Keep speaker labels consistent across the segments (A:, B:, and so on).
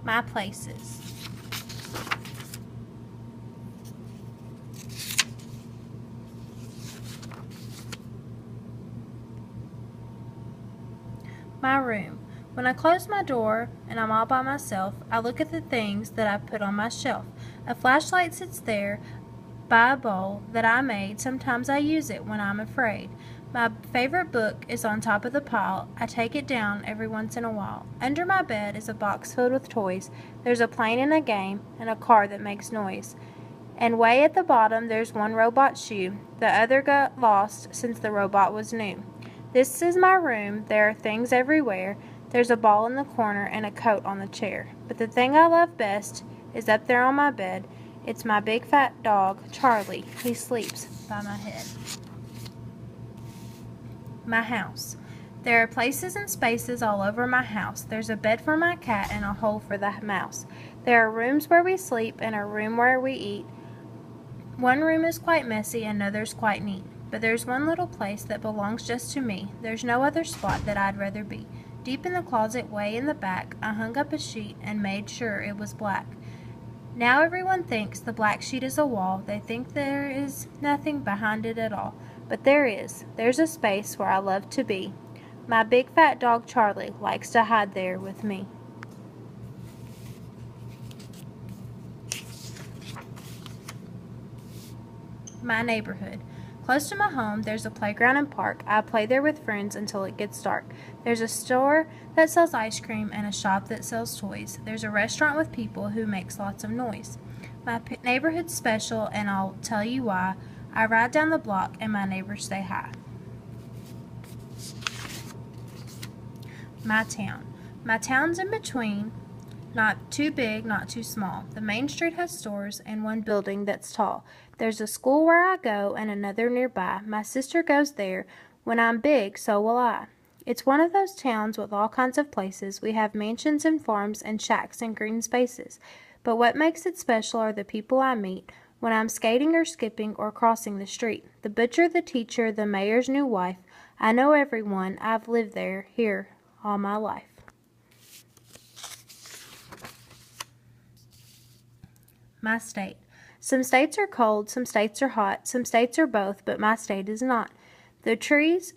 A: My places. My room. When I close my door and I'm all by myself, I look at the things that I've put on my shelf. A flashlight sits there by a bowl that I made. Sometimes I use it when I'm afraid. My favorite book is on top of the pile. I take it down every once in a while. Under my bed is a box filled with toys. There's a plane and a game and a car that makes noise. And way at the bottom there's one robot shoe. The other got lost since the robot was new. This is my room. There are things everywhere. There's a ball in the corner and a coat on the chair. But the thing I love best is up there on my bed. It's my big fat dog, Charlie. He sleeps by my head. My house. There are places and spaces all over my house. There's a bed for my cat and a hole for the mouse. There are rooms where we sleep and a room where we eat. One room is quite messy and another's quite neat. But there's one little place that belongs just to me. There's no other spot that I'd rather be. Deep in the closet way in the back, I hung up a sheet and made sure it was black. Now everyone thinks the black sheet is a wall. They think there is nothing behind it at all. But there is. There's a space where I love to be. My big fat dog Charlie likes to hide there with me. My neighborhood. Close to my home, there's a playground and park. I play there with friends until it gets dark. There's a store that sells ice cream and a shop that sells toys. There's a restaurant with people who makes lots of noise. My neighborhood's special, and I'll tell you why. I ride down the block and my neighbors say hi. My town. My town's in between. Not too big, not too small. The main street has stores and one building that's tall. There's a school where I go and another nearby. My sister goes there. When I'm big, so will I. It's one of those towns with all kinds of places. We have mansions and farms and shacks and green spaces. But what makes it special are the people I meet when I'm skating or skipping or crossing the street. The butcher, the teacher, the mayor's new wife. I know everyone. I've lived there, here, all my life. My state. Some states are cold, some states are hot, some states are both, but my state is not. The trees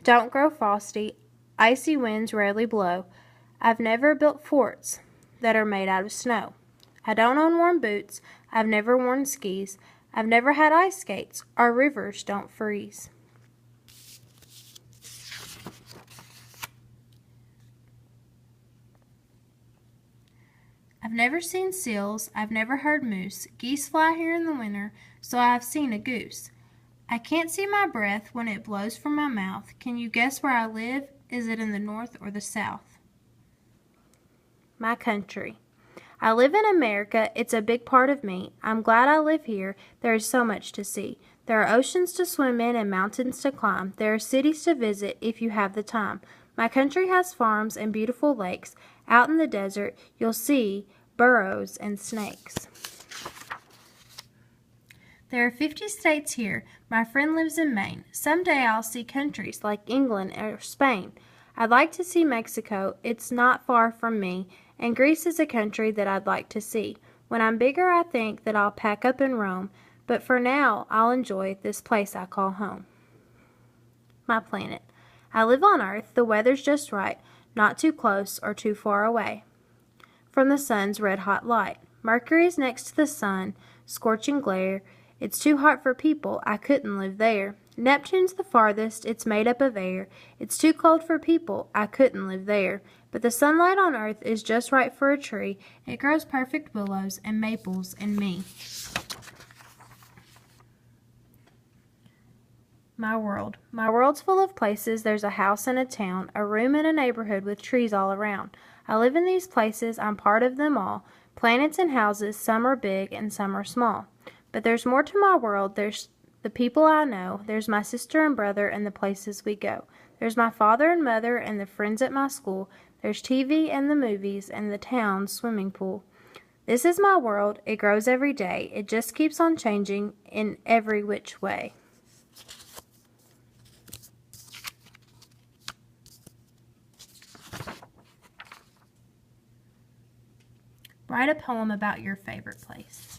A: don't grow frosty, icy winds rarely blow. I've never built forts that are made out of snow. I don't own warm boots, I've never worn skis, I've never had ice skates, our rivers don't freeze. I've never seen seals, I've never heard moose. Geese fly here in the winter, so I have seen a goose. I can't see my breath when it blows from my mouth. Can you guess where I live? Is it in the north or the south? My country. I live in America. It's a big part of me. I'm glad I live here. There is so much to see. There are oceans to swim in and mountains to climb. There are cities to visit if you have the time. My country has farms and beautiful lakes. Out in the desert, you'll see burros and snakes. There are 50 states here. My friend lives in Maine. Someday I'll see countries like England or Spain. I'd like to see Mexico. It's not far from me. And Greece is a country that I'd like to see. When I'm bigger, I think that I'll pack up and roam. But for now, I'll enjoy this place I call home. My planet. I live on Earth. The weather's just right. Not too close or too far away from the sun's red-hot light. Mercury is next to the sun, scorching glare. It's too hot for people. I couldn't live there. Neptune's the farthest. It's made up of air. It's too cold for people. I couldn't live there. But the sunlight on Earth is just right for a tree. It grows perfect willows and maples and me. My world. My world's full of places. There's a house and a town, a room and a neighborhood with trees all around. I live in these places. I'm part of them all. Planets and houses, some are big and some are small. But there's more to my world. There's the people I know. There's my sister and brother and the places we go. There's my father and mother and the friends at my school. There's TV and the movies and the town's swimming pool. This is my world. It grows every day. It just keeps on changing in every which way. Write a poem about your favorite place.